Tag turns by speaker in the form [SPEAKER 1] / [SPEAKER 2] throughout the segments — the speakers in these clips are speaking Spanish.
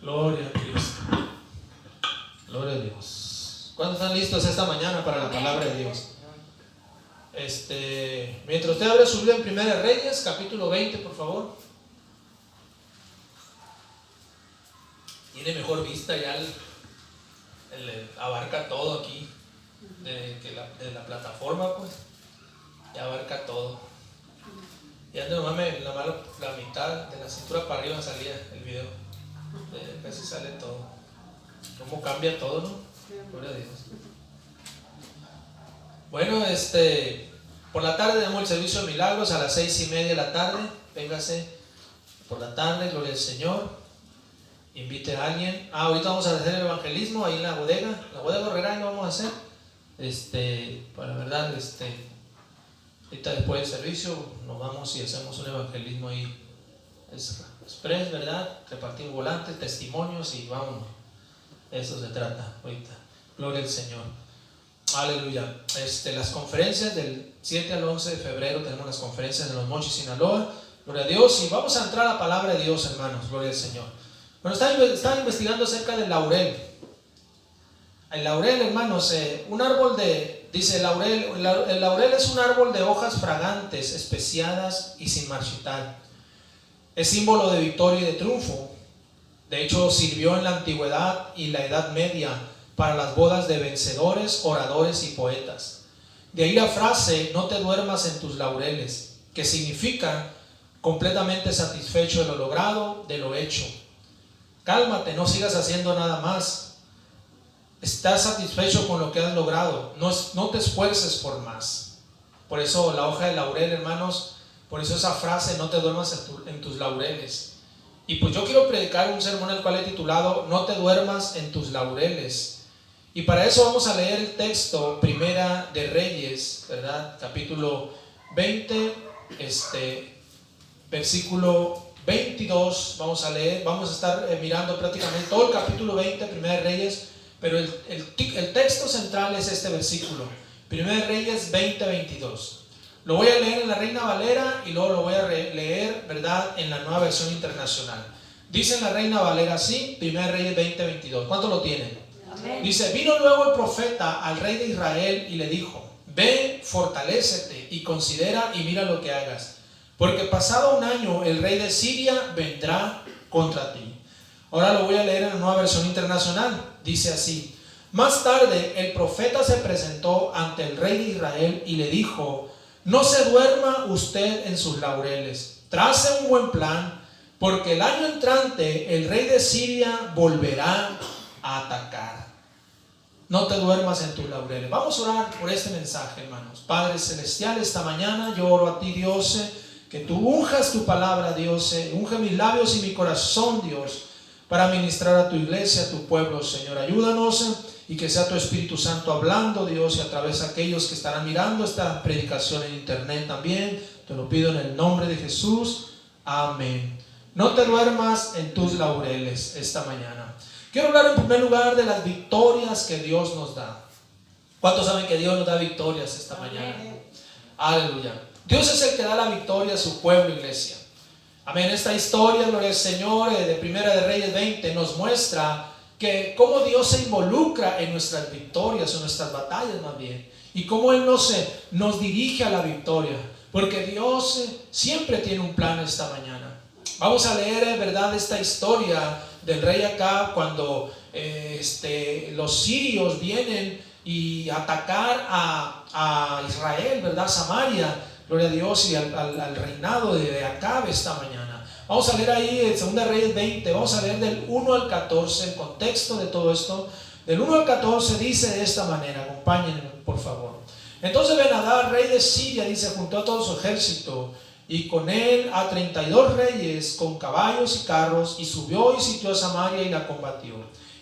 [SPEAKER 1] Gloria a Cristo. Gloria a Dios. ¿Cuántos están listos esta mañana para la palabra de Dios? Mientras usted abre su Biblia en Primera de Reyes, capítulo 20, por favor. Tiene mejor vista ya, abarca todo aquí, de la plataforma, pues, ya abarca todo. Ya nomás la mitad de la cintura para arriba salía el video, casi sale todo. ¿Cómo cambia todo, no? Gloria a Dios. Bueno, por la tarde damos el servicio de milagros a las 6:30 de la tarde. Véngase por la tarde, gloria al Señor. Invite a alguien. Ahorita vamos a hacer el evangelismo ahí en la bodega Herrera, y lo vamos a hacer. Para la verdad, ahorita después del servicio nos vamos y hacemos un evangelismo ahí. Es express, ¿verdad? Repartimos volantes, testimonios y vámonos. Eso se trata ahorita. Gloria al Señor. Aleluya. Las conferencias del 7 al 11 de febrero tenemos las conferencias de Los Mochis, Sinaloa. Gloria a Dios. Y vamos a entrar a la palabra de Dios, hermanos. Gloria al Señor. Bueno, estaba investigando acerca del laurel. El laurel, hermanos, un árbol dice el laurel es un árbol de hojas fragantes, especiadas y sin marchitar. Es símbolo de victoria y de triunfo. De hecho, sirvió en la antigüedad y la Edad Media para las bodas de vencedores, oradores y poetas. De ahí la frase, no te duermas en tus laureles, que significa completamente satisfecho de lo logrado, de lo hecho. Cálmate, no sigas haciendo nada más. Estás satisfecho con lo que has logrado, no te esfuerces por más. Por eso la hoja de laurel, hermanos, por eso esa frase, no te duermas en tus laureles. Y pues yo quiero predicar un sermón el cual he titulado, no te duermas en tus laureles. Y para eso vamos a leer el texto, Primera de Reyes, ¿verdad? Capítulo 20, versículo 22, vamos a leer, vamos a estar mirando prácticamente todo el capítulo 20, Primera de Reyes, pero el texto central es este versículo, Primera de Reyes 20, 22. Lo voy a leer en la Reina Valera y luego lo voy a leer, ¿verdad?, en la Nueva Versión Internacional. Dice en la Reina Valera así, Primera de Reyes 20, 22. ¿Cuánto lo tienen? Amén. Dice, vino luego el profeta al rey de Israel y le dijo, ve, fortalécete y considera y mira lo que hagas, porque pasado un año el rey de Siria vendrá contra ti. Ahora lo voy a leer en la Nueva Versión Internacional. Dice así, más tarde el profeta se presentó ante el rey de Israel y le dijo, no se duerma usted en sus laureles, trace un buen plan, porque el año entrante el rey de Siria volverá a atacar. No te duermas en tus laureles. Vamos a orar por este mensaje, hermanos. Padre Celestial, esta mañana yo oro a ti, Dios, que tú unjas tu palabra, Dios, unge mis labios y mi corazón, Dios, para ministrar a tu iglesia, a tu pueblo, Señor. Ayúdanos y que sea tu Espíritu Santo hablando, Dios, y a través de aquellos que estarán mirando esta predicación en internet también. Te lo pido en el nombre de Jesús. Amén. No te duermas en tus laureles esta mañana. Quiero hablar en primer lugar de las victorias que Dios nos da. ¿Cuántos saben que Dios nos da victorias esta mañana? Aleluya. Dios es el que da la victoria a su pueblo, iglesia. Amén. Esta historia, gloria al Señor, de Primera de Reyes 20 nos muestra que cómo Dios se involucra en nuestras victorias, en nuestras batallas más bien, y cómo Él nos dirige a la victoria, porque Dios siempre tiene un plan esta mañana. Vamos a leer, ¿verdad?, esta historia del rey Acab cuando los sirios vienen y atacar a Israel, ¿verdad?, Samaria, gloria a Dios, y al reinado de Acab esta mañana. Vamos a leer ahí en 2 Reyes 20, vamos a leer del 1 al 14, el contexto de todo esto. Del 1 al 14 dice de esta manera, acompáñenme por favor. Entonces Ben-Hadad, rey de Siria, dice, juntó a todo su ejército y con él a 32 reyes con caballos y carros, y subió y sitió a Samaria y la combatió.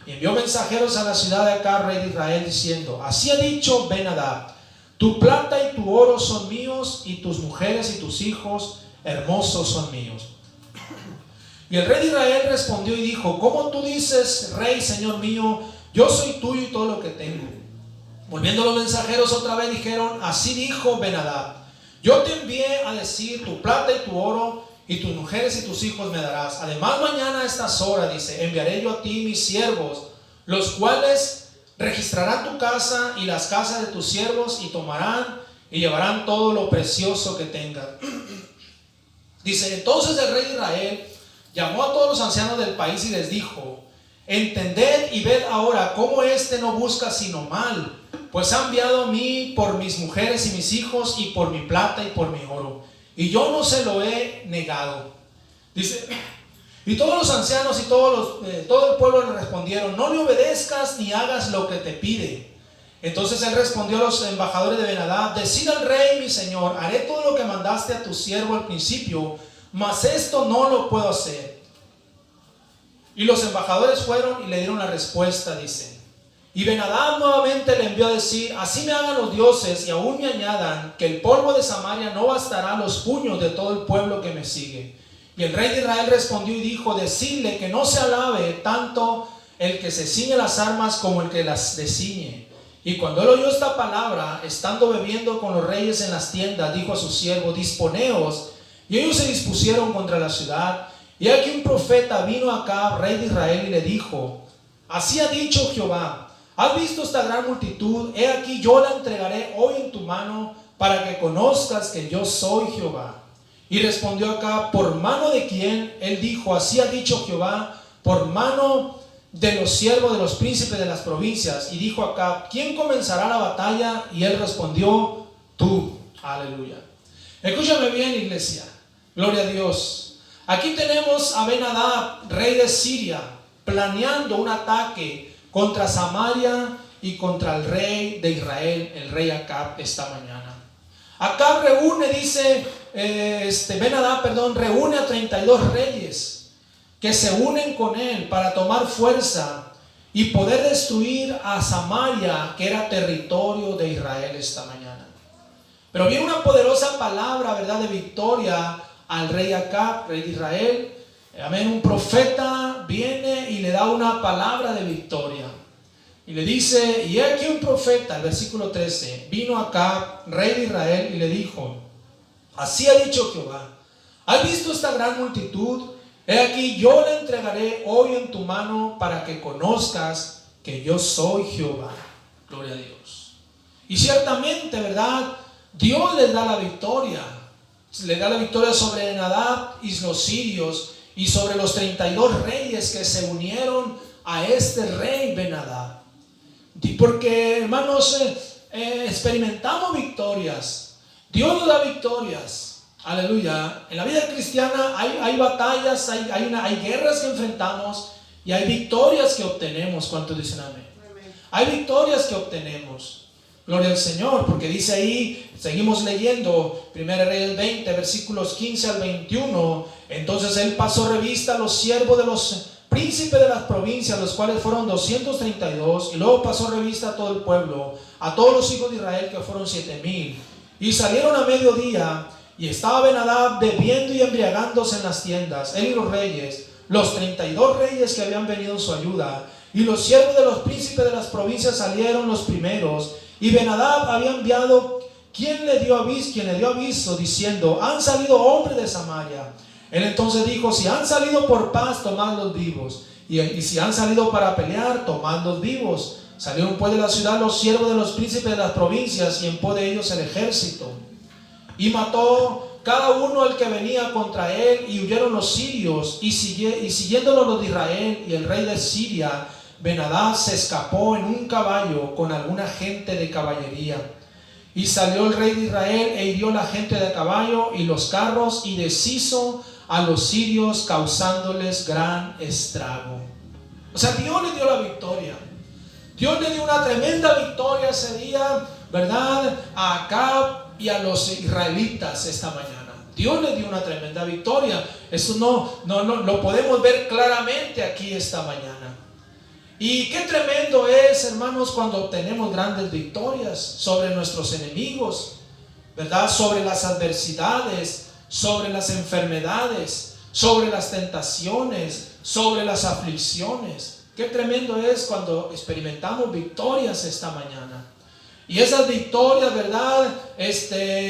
[SPEAKER 1] Y envió mensajeros a la ciudad de Acab, rey de Israel, diciendo, así ha dicho Ben-Hadad, tu plata y tu oro son míos, y tus mujeres y tus hijos hermosos son míos. Y el rey de Israel respondió y dijo, ¿cómo tú dices, rey, señor mío? Yo soy tuyo y todo lo que tengo. Volviendo los mensajeros otra vez dijeron, así dijo Ben-Hadad, yo te envié a decir tu plata y tu oro y tus mujeres y tus hijos me darás. Además mañana a estas horas, dice, enviaré yo a ti mis siervos, los cuales registrarán tu casa y las casas de tus siervos y tomarán y llevarán todo lo precioso que tengan. Dice, entonces el rey de Israel llamó a todos los ancianos del país y les dijo, entended y ved ahora cómo éste no busca sino mal, pues ha enviado a mí por mis mujeres y mis hijos y por mi plata y por mi oro, y yo no se lo he negado. Dice, y todos los ancianos y todo el pueblo le respondieron, no le obedezcas ni hagas lo que te pide. Entonces él respondió a los embajadores de Ben-Hadad, decid al rey mi señor, haré todo lo que mandaste a tu siervo al principio, mas esto no lo puedo hacer. Y los embajadores fueron y le dieron la respuesta, dice. Y Ben-Hadad nuevamente le envió a decir, así me hagan los dioses y aún me añadan que el polvo de Samaria no bastará a los puños de todo el pueblo que me sigue. Y el rey de Israel respondió y dijo, decidle que no se alabe tanto el que se ciñe las armas como el que las desciñe. Y cuando él oyó esta palabra, estando bebiendo con los reyes en las tiendas, dijo a su siervo, disponeos. Y ellos se dispusieron contra la ciudad. Y aquí un profeta vino acá, rey de Israel, y le dijo, así ha dicho Jehová, ¿has visto esta gran multitud? He aquí yo la entregaré hoy en tu mano, para que conozcas que yo soy Jehová. Y respondió acá, ¿por mano de quién? Él dijo, así ha dicho Jehová, por mano de los siervos de los príncipes de las provincias. Y dijo acá, ¿quién comenzará la batalla? Y él respondió, tú. Aleluya. Escúchame bien, iglesia. Gloria a Dios. Aquí tenemos a Ben-Hadad, rey de Siria, planeando un ataque contra Samaria y contra el rey de Israel, el rey Acab, esta mañana. Acab reúne, dice Ben-Hadad, reúne a 32 reyes que se unen con él para tomar fuerza y poder destruir a Samaria, que era territorio de Israel esta mañana. Pero viene una poderosa palabra, ¿verdad?, de victoria al rey Acab, rey de Israel. Amén. Un profeta viene y le da una palabra de victoria. Y le dice, y aquí un profeta, el versículo 13, vino Acab, rey de Israel, y le dijo, así ha dicho Jehová, ¿has visto esta gran multitud? He aquí yo la entregaré hoy en tu mano para que conozcas que yo soy Jehová. Gloria a Dios. Y ciertamente, ¿verdad?, Dios les da la victoria. Le da la victoria sobre Ben-Hadad y los sirios y sobre los 32 reyes que se unieron a este rey Ben-Hadad. Porque, hermanos, experimentamos victorias. Dios nos da victorias. Aleluya. En la vida cristiana hay batallas, hay guerras que enfrentamos y hay victorias que obtenemos. ¿Cuántos dicen amén? Hay victorias que obtenemos. Gloria al Señor, porque dice ahí, seguimos leyendo, 1 Reyes 20, versículos 15 al 21. Entonces él pasó revista a los siervos de los príncipes de las provincias, los cuales fueron 232, y luego pasó revista a todo el pueblo, a todos los hijos de Israel, que fueron 7,000. Y salieron a mediodía, y estaba Ben-Hadad bebiendo y embriagándose en las tiendas, él y los reyes, los 32 reyes que habían venido en su ayuda. Y los siervos de los príncipes de las provincias salieron los primeros. Y Ben-Hadad había enviado quien le dio aviso diciendo, han salido hombres de Samaria. Él entonces dijo, si han salido por paz, tomadlos vivos, y si han salido para pelear, tomadlos vivos. Salieron pues de la ciudad los siervos de los príncipes de las provincias, y en pos de ellos el ejército. Y mató cada uno al que venía contra él, y huyeron los sirios, y siguiéndolo los de Israel y el rey de Siria. Ben-Hadad se escapó en un caballo con alguna gente de caballería. Y salió el rey de Israel e hirió la gente de caballo y los carros, y deshizo a los sirios, causándoles gran estrago. O sea, Dios le dio la victoria. Dios le dio una tremenda victoria ese día, ¿verdad?, a Acab y a los israelitas esta mañana. Dios le dio una tremenda victoria. Eso no lo podemos ver claramente aquí esta mañana. Y qué tremendo es, hermanos, cuando obtenemos grandes victorias sobre nuestros enemigos, ¿verdad?, sobre las adversidades, sobre las enfermedades, sobre las tentaciones, sobre las aflicciones. Qué tremendo es cuando experimentamos victorias esta mañana. Y esas victorias, ¿verdad?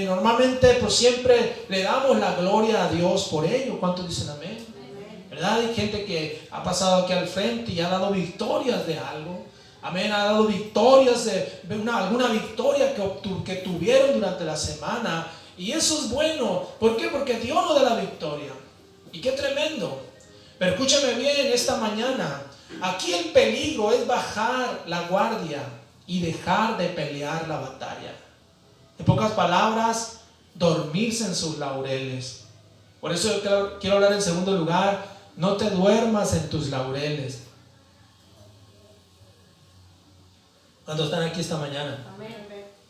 [SPEAKER 1] Normalmente pues siempre le damos la gloria a Dios por ello. ¿Cuántos dicen amén? ¿Verdad? Hay gente que ha pasado aquí al frente y ha dado victorias de algo. Amén, ha dado victorias de alguna victoria que tuvieron durante la semana. Y eso es bueno. ¿Por qué? Porque Dios nos da la victoria. Y qué tremendo. Pero escúchame bien esta mañana. Aquí el peligro es bajar la guardia y dejar de pelear la batalla. En pocas palabras, dormirse en sus laureles. Por eso yo quiero hablar en segundo lugar, no te duermas en tus laureles. ¿Cuántos están aquí esta mañana? Amén.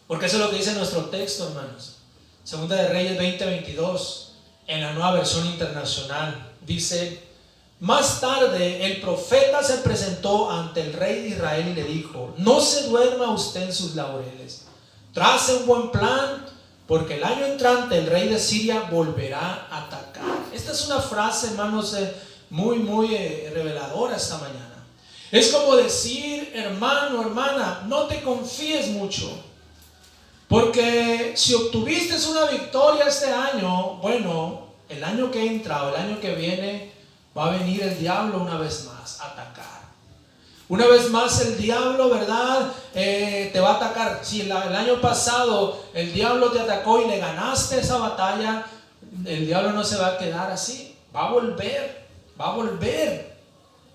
[SPEAKER 1] Porque eso es lo que dice nuestro texto, hermanos. Segunda de Reyes 20:22, en la Nueva Versión Internacional, dice: más tarde el profeta se presentó ante el rey de Israel y le dijo: no se duerma usted en sus laureles, trace un buen plan, porque el año entrante el rey de Siria volverá a atacar. Esta es una frase, hermanos, muy reveladora esta mañana. Es como decir: hermano, hermana, no te confíes mucho, porque si obtuviste una victoria este año, bueno, el año que entra o el año que viene va a venir el diablo una vez más a atacar. Una vez más el diablo, ¿verdad? Te va a atacar. Si el año pasado el diablo te atacó y le ganaste esa batalla, el diablo no se va a quedar así. Va a volver, va a volver.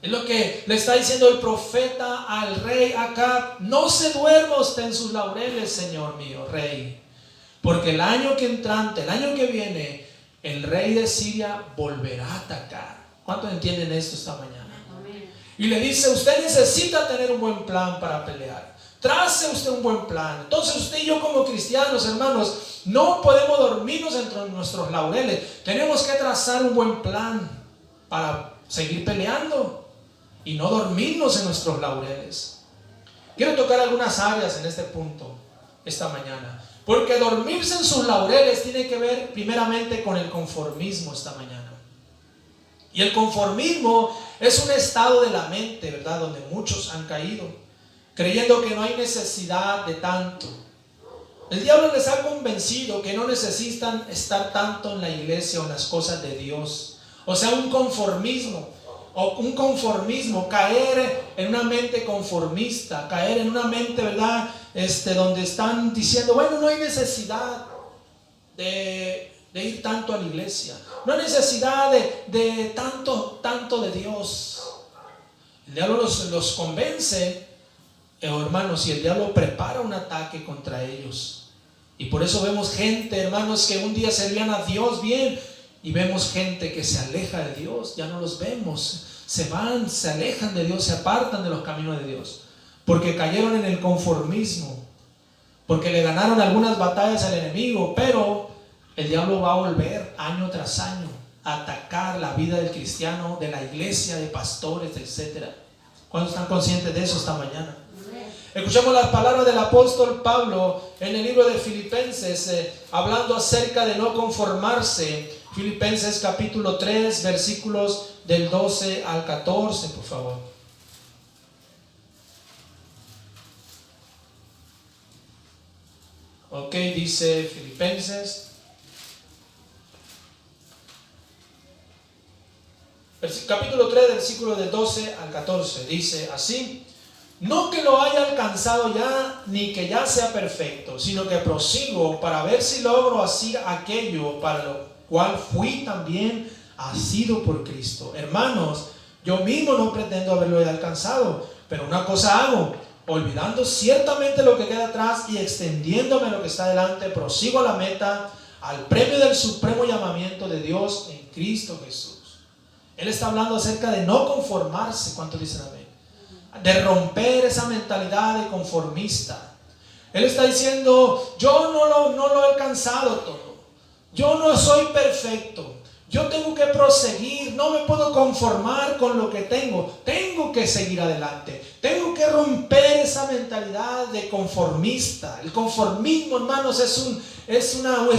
[SPEAKER 1] Es lo que le está diciendo el profeta al rey Acab: no se duerma usted en sus laureles, señor mío, rey, porque el año que entrante, el año que viene, el rey de Siria volverá a atacar. ¿Cuántos entienden esto esta mañana? Amén. Y le dice: usted necesita tener un buen plan para pelear. Trace usted un buen plan. Entonces usted y yo como cristianos, hermanos, no podemos dormirnos entre nuestros laureles. Tenemos que trazar un buen plan para seguir peleando y no dormirnos en nuestros laureles. Quiero tocar algunas áreas en este punto esta mañana, porque dormirse en sus laureles tiene que ver primeramente con el conformismo esta mañana. Y el conformismo es un estado de la mente, ¿verdad?, donde muchos han caído, creyendo que no hay necesidad de tanto. El diablo les ha convencido que no necesitan estar tanto en la iglesia o en las cosas de Dios. O sea, un conformismo, caer en una mente conformista, caer en una mente, ¿verdad?, donde están diciendo: bueno, no hay necesidad de ir tanto a la iglesia, no hay necesidad de tanto de Dios. El diablo los convence, hermanos, y el diablo prepara un ataque contra ellos. Y por eso vemos gente, hermanos, que un día servían a Dios bien, y vemos gente que se aleja de Dios. Ya no los vemos, se van, se alejan de Dios, se apartan de los caminos de Dios, porque cayeron en el conformismo, porque le ganaron algunas batallas al enemigo. Pero el diablo va a volver año tras año a atacar la vida del cristiano, de la iglesia, de pastores, etc. ¿Cuántos están conscientes de eso esta mañana? Escuchamos las palabras del apóstol Pablo en el libro de Filipenses, hablando acerca de no conformarse. Filipenses capítulo 3, versículos del 12 al 14, por favor. Ok, dice Filipenses capítulo 3, versículos del 12 al 14. Dice así: no que lo haya alcanzado ya, ni que ya sea perfecto, sino que prosigo para ver si logro así aquello para lo cual fui también asido por Cristo. Hermanos, yo mismo no pretendo haberlo alcanzado, pero una cosa hago, olvidando ciertamente lo que queda atrás y extendiéndome a lo que está delante, prosigo a la meta, al premio del supremo llamamiento de Dios en Cristo Jesús. Él está hablando acerca de no conformarse. ¿Cuántos dicen amén? De romper esa mentalidad de conformista. Él está diciendo: yo no lo he alcanzado todo, yo no soy perfecto, yo tengo que proseguir, no me puedo conformar con lo que tengo que seguir adelante, tengo que romper esa mentalidad de conformista. El conformismo, hermanos, es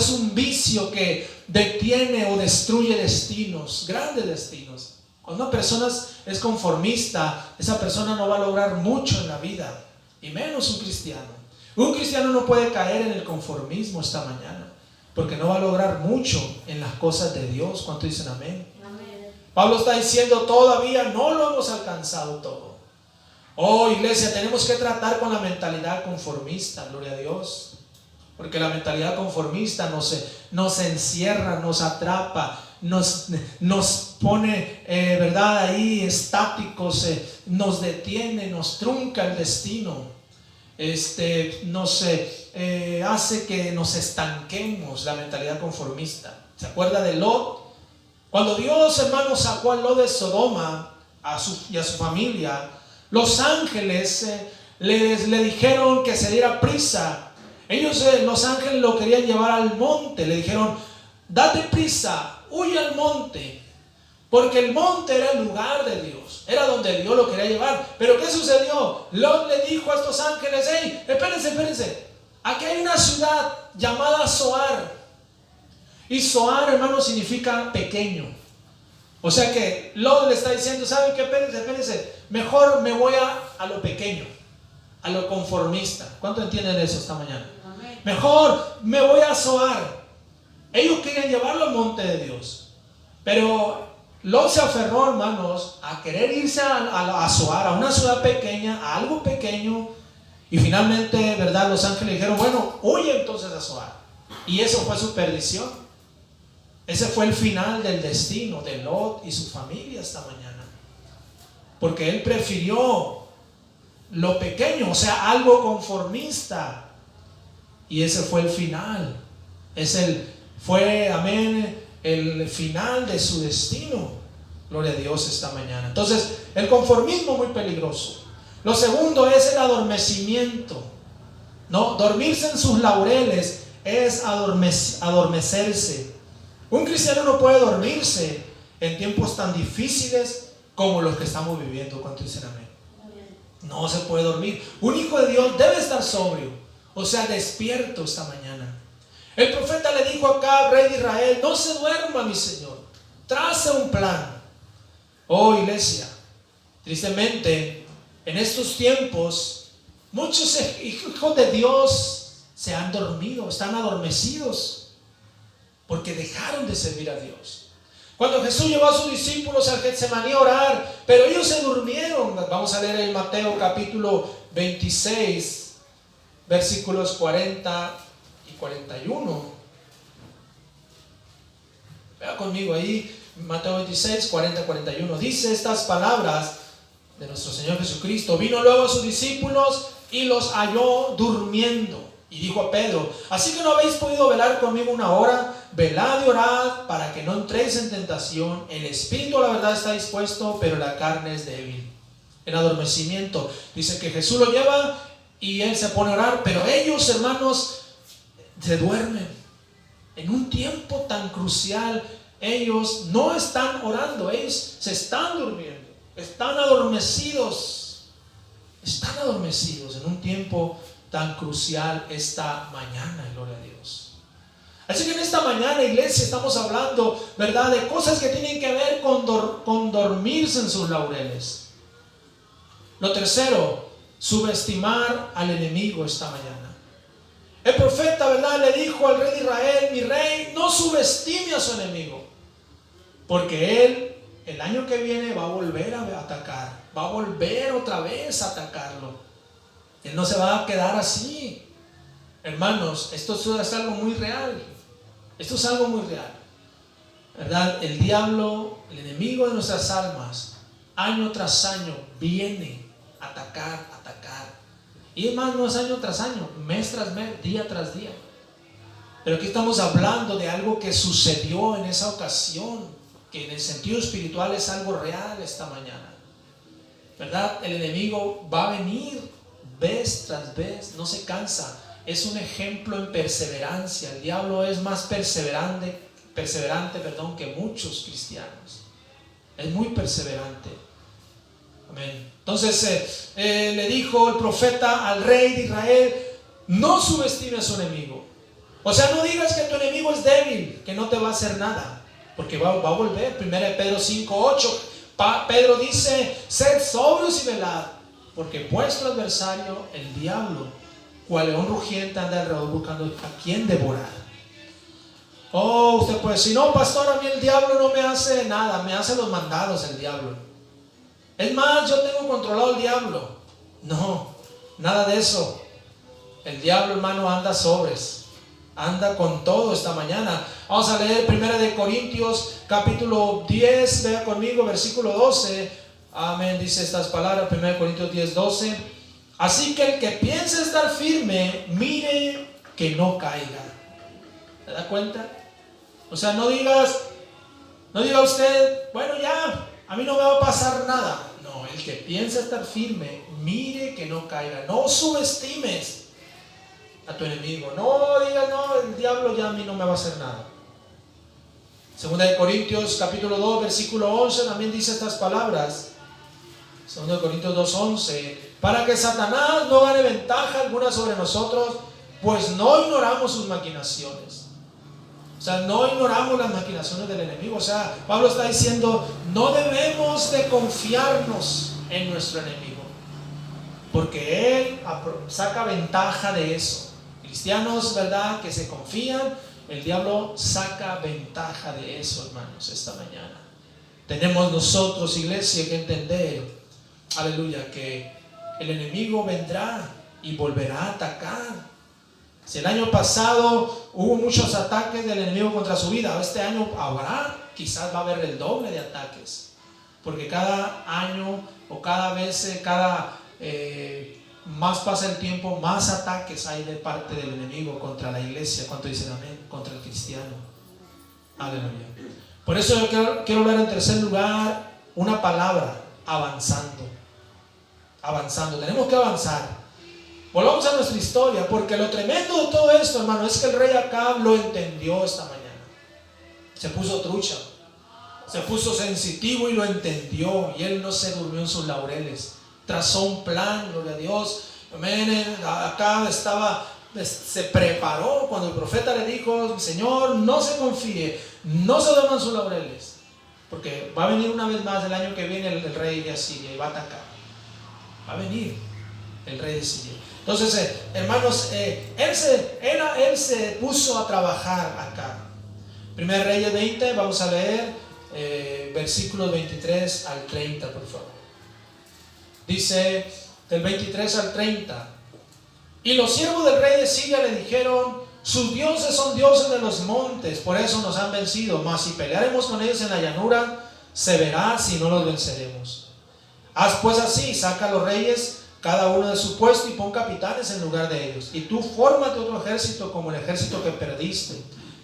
[SPEAKER 1] un vicio que detiene o destruye destinos, grandes destinos. Cuando una persona es conformista, esa persona no va a lograr mucho en la vida, y menos un cristiano. Un cristiano no puede caer en el conformismo esta mañana, porque no va a lograr mucho en las cosas de Dios. ¿Cuánto dicen amén? Amén. Pablo está diciendo, todavía no lo hemos alcanzado todo. Oh, iglesia, tenemos que tratar con la mentalidad conformista, gloria a Dios. Porque la mentalidad conformista nos encierra, nos atrapa, nos pone, ¿verdad? Ahí estáticos, nos detiene, nos trunca el destino. Nos hace que nos estanquemos, la mentalidad conformista. ¿Se acuerda de Lot? Cuando Dios, hermanos, sacó a Lot de Sodoma y a su familia, los ángeles le dijeron que se diera prisa. Ellos, los ángeles, lo querían llevar al monte. Le dijeron, date prisa, huye al monte, porque el monte era el lugar de Dios, era donde Dios lo quería llevar. Pero ¿qué sucedió? Lot le dijo a estos ángeles, hey, espérense, aquí hay una ciudad llamada Zoar. Y Zoar, hermano, significa pequeño. O sea que Lot le está diciendo, ¿saben qué? Espérense, mejor me voy a lo pequeño, a lo conformista. ¿Cuánto entienden eso esta mañana? Amén. Mejor me voy a Zoar. Ellos querían llevarlo al monte de Dios, pero Lot se aferró, hermanos, a querer irse a Zoar, a una ciudad pequeña, a algo pequeño. Y finalmente, ¿verdad? Los ángeles dijeron, bueno, huye entonces a Zoar. Y eso fue su perdición. Ese fue el final del destino de Lot y su familia esta mañana, porque él prefirió lo pequeño, o sea, algo conformista, y ese fue el final. Fue, amén, el final de su destino. Gloria a Dios esta mañana. Entonces, el conformismo es muy peligroso. Lo segundo es el adormecimiento. No, dormirse en sus laureles es adormecerse. Un cristiano no puede dormirse en tiempos tan difíciles como los que estamos viviendo. ¿Cuánto dicen amén? No se puede dormir. Un hijo de Dios debe estar sobrio, o sea, despierto esta mañana. El profeta le dijo acá al rey de Israel, no se duerma, mi señor, trace un plan. Oh, iglesia, tristemente en estos tiempos muchos hijos de Dios se han dormido, están adormecidos, porque dejaron de servir a Dios. Cuando Jesús llevó a sus discípulos al Getsemaní a orar, pero ellos se durmieron. Vamos a leer en Mateo capítulo 26, versículos 40 y 41. Vea conmigo ahí, Mateo 26, 40 y 41. Dice estas palabras de nuestro Señor Jesucristo. Vino luego a sus discípulos y los halló durmiendo. Y dijo a Pedro, ¿así que no habéis podido velar conmigo una hora? Velad y orad para que no entréis en tentación. El espíritu a la verdad está dispuesto, pero la carne es débil. El adormecimiento. Dice que Jesús lo lleva y él se pone a orar, pero ellos, hermanos, se duermen. En un tiempo tan crucial, ellos no están orando, ellos se están durmiendo. Están adormecidos. Están adormecidos en un tiempo tan crucial esta mañana, gloria a Dios. Así que en esta mañana, iglesia, estamos hablando, ¿verdad?, de cosas que tienen que ver con dormirse en sus laureles. Lo tercero, subestimar al enemigo esta mañana. El profeta, ¿verdad?, le dijo al rey de Israel, mi rey, no subestime a su enemigo, porque él, el año que viene, va a volver a atacar, va a volver otra vez a atacarlo. Él no se va a quedar así. Hermanos, esto es algo muy real. Esto es algo muy real, ¿verdad? El diablo, el enemigo de nuestras almas, año tras año viene a atacar. Y hermanos, no es año tras año, mes tras mes, día tras día. Pero aquí estamos hablando de algo que sucedió en esa ocasión, que en el sentido espiritual es algo real esta mañana, ¿verdad? El enemigo va a venir vez tras vez, no se cansa. Es un ejemplo en perseverancia. El diablo es más perseverante, que muchos cristianos. Es muy perseverante. Amén. Entonces le dijo el profeta al rey de Israel, no subestime a su enemigo. O sea, no digas que tu enemigo es débil, que no te va a hacer nada, porque va a volver. 1 Pedro 5:8, Pedro dice, sed sobrios y velad, porque vuestro adversario, el diablo, cual león rugiente anda alrededor buscando a quien devorar. Oh, usted puede decir, no, pastor, a mí el diablo no me hace nada, me hace los mandados el diablo. Es más, yo tengo controlado el diablo. No, nada de eso. El diablo, hermano, anda sobres, anda con todo esta mañana. Vamos a leer 1 Corintios capítulo 10, vea conmigo, versículo 12. Amén, dice estas palabras, 1 Corintios 10, 12. Así que el que piense estar firme, mire que no caiga. ¿Se da cuenta? O sea, no diga usted, bueno, ya, a mí no me va a pasar nada. No, el que piensa estar firme, mire que no caiga. No subestimes a tu enemigo. No digas, no, el diablo ya a mí no me va a hacer nada. 2 Corintios capítulo 2, versículo 11 también dice estas palabras. 2 Corintios 2, 11. Para que Satanás no gane ventaja alguna sobre nosotros, pues no ignoramos sus maquinaciones. O sea, no ignoramos las maquinaciones del enemigo. O sea, Pablo está diciendo, no debemos de confiarnos en nuestro enemigo, porque él saca ventaja de eso. Cristianos, ¿verdad?, que se confían, el diablo saca ventaja de eso, hermanos, esta mañana. Tenemos nosotros, iglesia, que entender, aleluya, que el enemigo vendrá y volverá a atacar. Si el año pasado hubo muchos ataques del enemigo contra su vida, este año habrá, quizás va a haber el doble de ataques, porque cada año o cada vez, más pasa el tiempo, más ataques hay de parte del enemigo contra la iglesia. ¿Cuánto dicen amén? Contra el cristiano. Aleluya. Por eso yo quiero hablar en tercer lugar una palabra: avanzando. Avanzando, tenemos que avanzar. Volvamos a nuestra historia, porque lo tremendo de todo esto, hermano, es que el rey Acab lo entendió esta mañana. Se puso trucha, se puso sensitivo y lo entendió, y él no se durmió en sus laureles. Trazó un plan, gloria a Dios. Amén. Acab se preparó cuando el profeta le dijo: Señor, no se confíe, no se duerman sus laureles, porque va a venir una vez más el año que viene el rey de Asiria y va a atacar. Va a venir el rey de Siria. Entonces, hermanos, él se puso a trabajar acá. 1 Reyes 20, vamos a leer versículos 23 al 30, por favor. Dice del 23 al 30: y los siervos del rey de Siria le dijeron: sus dioses son dioses de los montes, por eso nos han vencido, mas si pelearemos con ellos en la llanura, se verá si no los venceremos. Haz pues así, saca a los reyes cada uno de su puesto y pon capitanes en lugar de ellos, y tú fórmate otro ejército como el ejército que perdiste,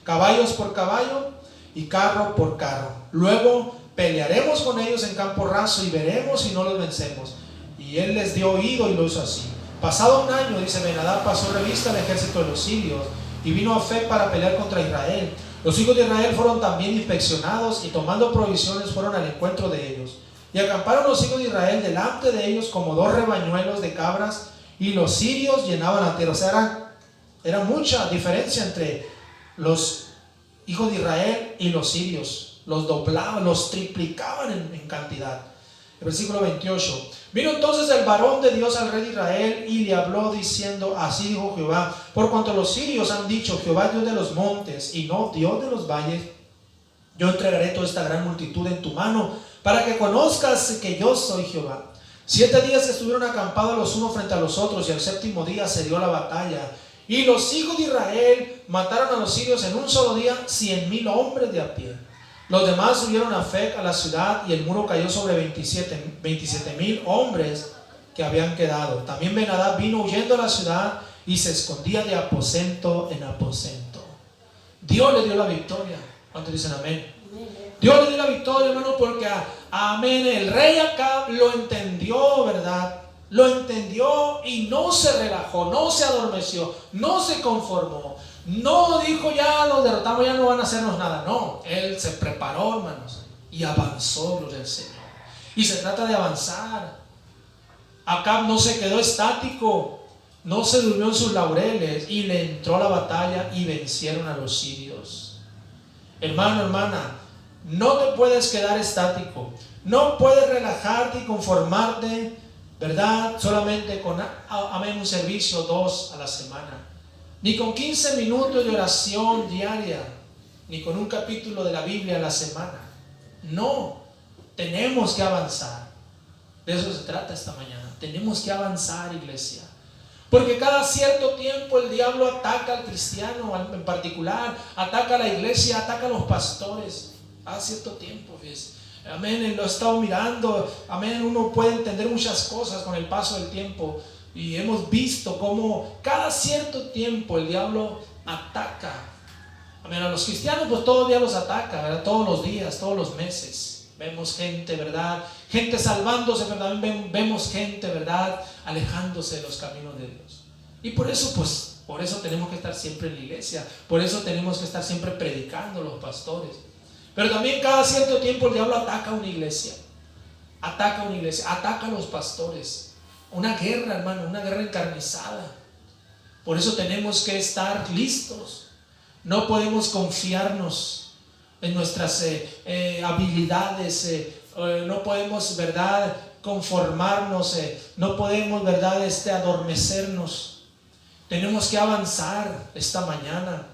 [SPEAKER 1] caballos por caballo y carro por carro. Luego pelearemos con ellos en campo raso y veremos si no los vencemos. Y él les dio oído y lo hizo así. Pasado un año, dice, Ben-Hadad pasó revista al ejército de los sirios y vino a Afec para pelear contra Israel. Los hijos de Israel fueron también inspeccionados y tomando provisiones fueron al encuentro de ellos. Y acamparon los hijos de Israel delante de ellos como 2 rebañuelos de cabras, y los sirios llenaban la tierra. O sea, era mucha diferencia entre los hijos de Israel y los sirios. Los doblaban, los triplicaban en cantidad. El versículo 28: vino entonces el varón de Dios al rey de Israel y le habló diciendo: así dijo Jehová, por cuanto los sirios han dicho: Jehová Dios de los montes y no Dios de los valles, yo entregaré toda esta gran multitud en tu mano, para que conozcas que yo soy Jehová. 7 días estuvieron acampados los unos frente a los otros, y al 7º día se dio la batalla. Y los hijos de Israel mataron a los sirios en un solo día 100,000 hombres de a pie. Los demás subieron a Afec, a la ciudad, y el muro cayó sobre 27,000 hombres que habían quedado. También Ben-Hadad vino huyendo a la ciudad y se escondía de aposento en aposento. Dios le dio la victoria. ¿Cuántos dicen amén? Dios le dio la victoria, hermano, porque amén, el rey Acab lo entendió, ¿verdad? Lo entendió y no se relajó, no se adormeció, no se conformó, no dijo: ya los derrotamos, ya no van a hacernos nada. No, él se preparó, hermanos, y avanzó, gloria al Señor. Y se trata de avanzar. Acab no se quedó estático, no se durmió en sus laureles, y le entró a la batalla y vencieron a los sirios. Hermano, hermana, no te puedes quedar estático, no puedes relajarte y conformarte ¿verdad? Solamente con, amén, un servicio 2 a la semana, ni con 15 minutos de oración diaria, ni con un capítulo de la Biblia a la semana. No, tenemos que avanzar. De eso se trata esta mañana. Tenemos que avanzar, iglesia. Porque cada cierto tiempo el diablo ataca al cristiano en particular, ataca a la iglesia, ataca a los pastores. Cada cierto tiempo, fíjese. Amén, lo he estado mirando. Amén, uno puede entender muchas cosas con el paso del tiempo. Y hemos visto cómo cada cierto tiempo el diablo ataca. Amén, a los cristianos pues todo el día los ataca, ¿verdad? Todos los días, todos los meses. Vemos gente, ¿verdad? Gente salvándose, pero también vemos gente, ¿verdad? Alejándose de los caminos de Dios. Y por eso, pues, por eso tenemos que estar siempre en la iglesia. Por eso tenemos que estar siempre predicando los pastores. Pero también cada cierto tiempo el diablo ataca a una iglesia. Ataca a una iglesia, ataca a los pastores. Una guerra, hermano, una guerra encarnizada. Por eso tenemos que estar listos. No podemos confiarnos en nuestras habilidades, no podemos, ¿verdad?, conformarnos, no podemos, ¿verdad?, adormecernos. Tenemos que avanzar esta mañana.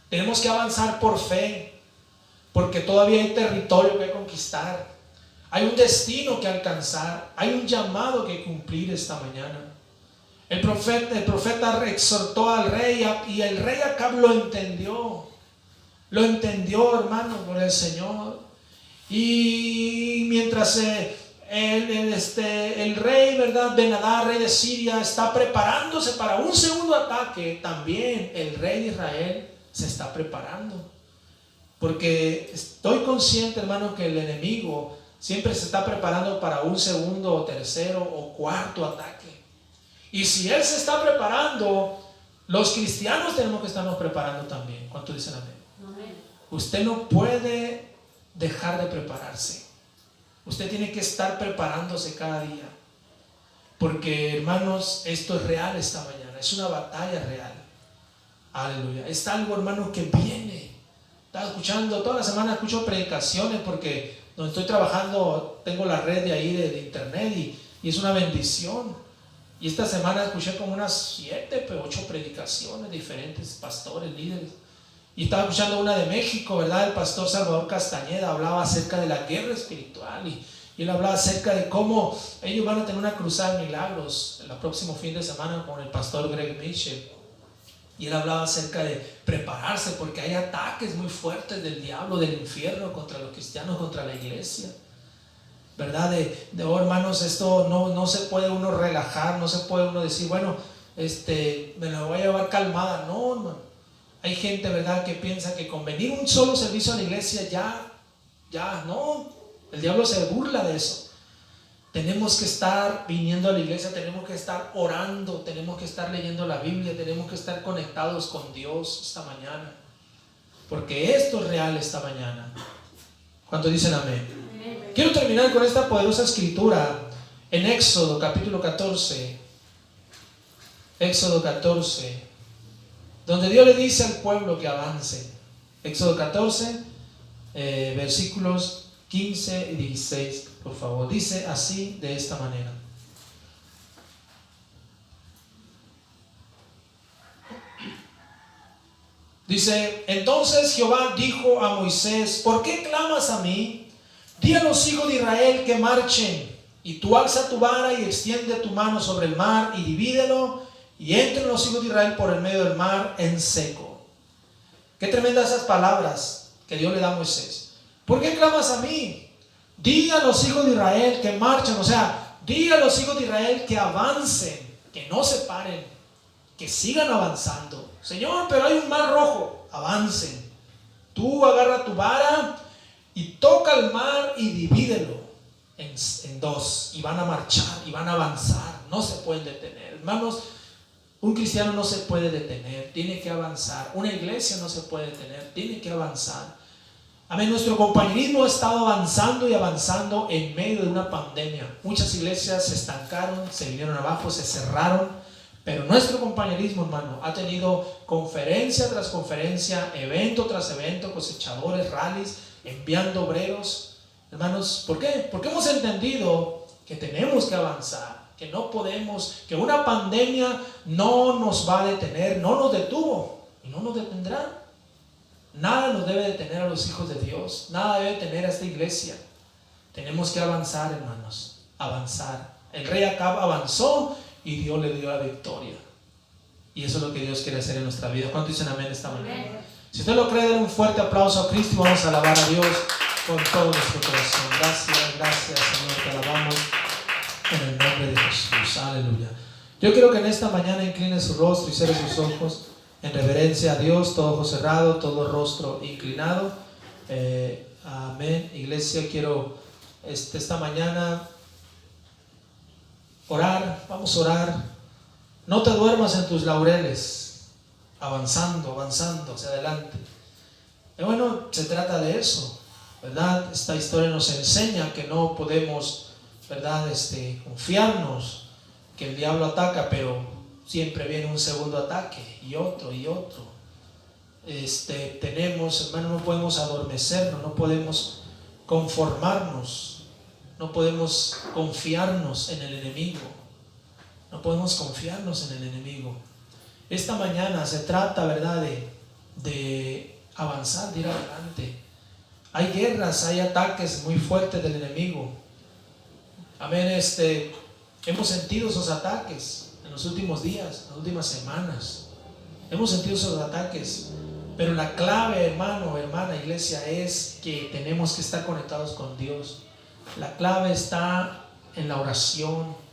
[SPEAKER 1] Tenemos que avanzar por fe, porque todavía hay territorio que conquistar, hay un destino que alcanzar, hay un llamado que cumplir esta mañana. El profeta exhortó al rey y el rey Acab lo entendió. Lo entendió, hermano, por el Señor. Y mientras el rey, ¿verdad?, Ben-Hadad, rey de Siria, está preparándose para un segundo ataque, también el rey de Israel se está preparando. Porque estoy consciente, hermano, que el enemigo siempre se está preparando para un segundo o tercero o cuarto ataque. Y si él se está preparando, los cristianos tenemos que estarnos preparando también. ¿Cuántos dicen amén? Usted no puede dejar de prepararse. Usted tiene que estar preparándose cada día. Porque, hermanos, esto es real esta mañana. Es una batalla real. Aleluya. Es algo, hermano, que viene. Estaba escuchando, toda la semana escucho predicaciones porque donde estoy trabajando tengo la red de ahí de internet y es una bendición. Y esta semana escuché como unas 7 u 8 predicaciones, diferentes pastores, líderes. Y estaba escuchando una de México, ¿verdad? El pastor Salvador Castañeda hablaba acerca de la guerra espiritual y él hablaba acerca de cómo ellos van a tener una cruzada de milagros el próximo fin de semana con el pastor Greg Mitchell. Y él hablaba acerca de prepararse porque hay ataques muy fuertes del diablo, del infierno contra los cristianos, contra la iglesia, ¿verdad? Oh, hermanos, esto no se puede uno relajar, no se puede uno decir, bueno, me la voy a llevar calmada. No, hermano. Hay gente, ¿verdad?, que piensa que con venir un solo servicio a la iglesia ya, no. El diablo se burla de eso. Tenemos que estar viniendo a la iglesia, tenemos que estar orando, tenemos que estar leyendo la Biblia, tenemos que estar conectados con Dios esta mañana. Porque esto es real esta mañana. ¿Cuántos dicen amén? Amén. Quiero terminar con esta poderosa escritura en Éxodo capítulo 14. Éxodo 14. Donde Dios le dice al pueblo que avance. Éxodo 14, versículos 15 y 16, por favor. Dice así, de esta manera. Dice: entonces Jehová dijo a Moisés: ¿por qué clamas a mí? Di a los hijos de Israel que marchen, y tú alza tu vara y extiende tu mano sobre el mar y divídelo, y entren los hijos de Israel por el medio del mar en seco. Qué tremendas esas palabras que Dios le da a Moisés. ¿Por qué clamas a mí? Di a los hijos de Israel que marchen, o sea, di a los hijos de Israel que avancen, que no se paren, que sigan avanzando. Señor, pero hay un mar rojo. Avancen. Tú agarra tu vara y toca el mar y divídelo en dos, y van a marchar y van a avanzar. No se pueden detener, hermanos. Un cristiano no se puede detener, tiene que avanzar. Una iglesia no se puede detener, tiene que avanzar. Amén. Nuestro compañerismo ha estado avanzando y avanzando en medio de una pandemia. Muchas iglesias se estancaron, se vinieron abajo, se cerraron. Pero nuestro compañerismo, hermano, ha tenido conferencia tras conferencia, evento tras evento, cosechadores, rallies, enviando obreros. Hermanos, ¿por qué? Porque hemos entendido que tenemos que avanzar. que no podemos, que una pandemia no nos va a detener, no nos detuvo y no nos detendrá. Nada nos debe detener a los hijos de Dios, nada debe detener a esta iglesia. Tenemos que avanzar, hermanos, avanzar. El rey Acab avanzó y Dios le dio la victoria. Y eso es lo que Dios quiere hacer en nuestra vida. ¿Cuántos dicen amén esta mañana? Si usted lo cree, den un fuerte aplauso a Cristo y vamos a alabar a Dios con todo nuestro corazón. Gracias, gracias, Señor, te alabamos en el nombre de Jesús. Aleluya. Yo quiero que en esta mañana incline su rostro y cierre sus ojos en reverencia a Dios, todo ojo cerrado, todo rostro inclinado. Amén. Iglesia, quiero esta mañana orar. Vamos a orar. No te duermas en tus laureles, avanzando hacia adelante. Y bueno, se trata de eso, ¿verdad? Esta historia nos enseña que no podemos, ¿verdad? Confiarnos, que el diablo ataca, pero siempre viene un segundo ataque y otro y otro. Tenemos, hermano, no podemos adormecernos, no podemos conformarnos, no podemos confiarnos en el enemigo. No podemos confiarnos en el enemigo. Esta mañana se trata, ¿verdad?, de avanzar, de ir adelante. Hay guerras, hay ataques muy fuertes del enemigo. Amén. Hemos sentido esos ataques en los últimos días, en las últimas semanas. Hemos sentido esos ataques. Pero la clave, hermano, hermana, iglesia, es que tenemos que estar conectados con Dios. La clave está en la oración.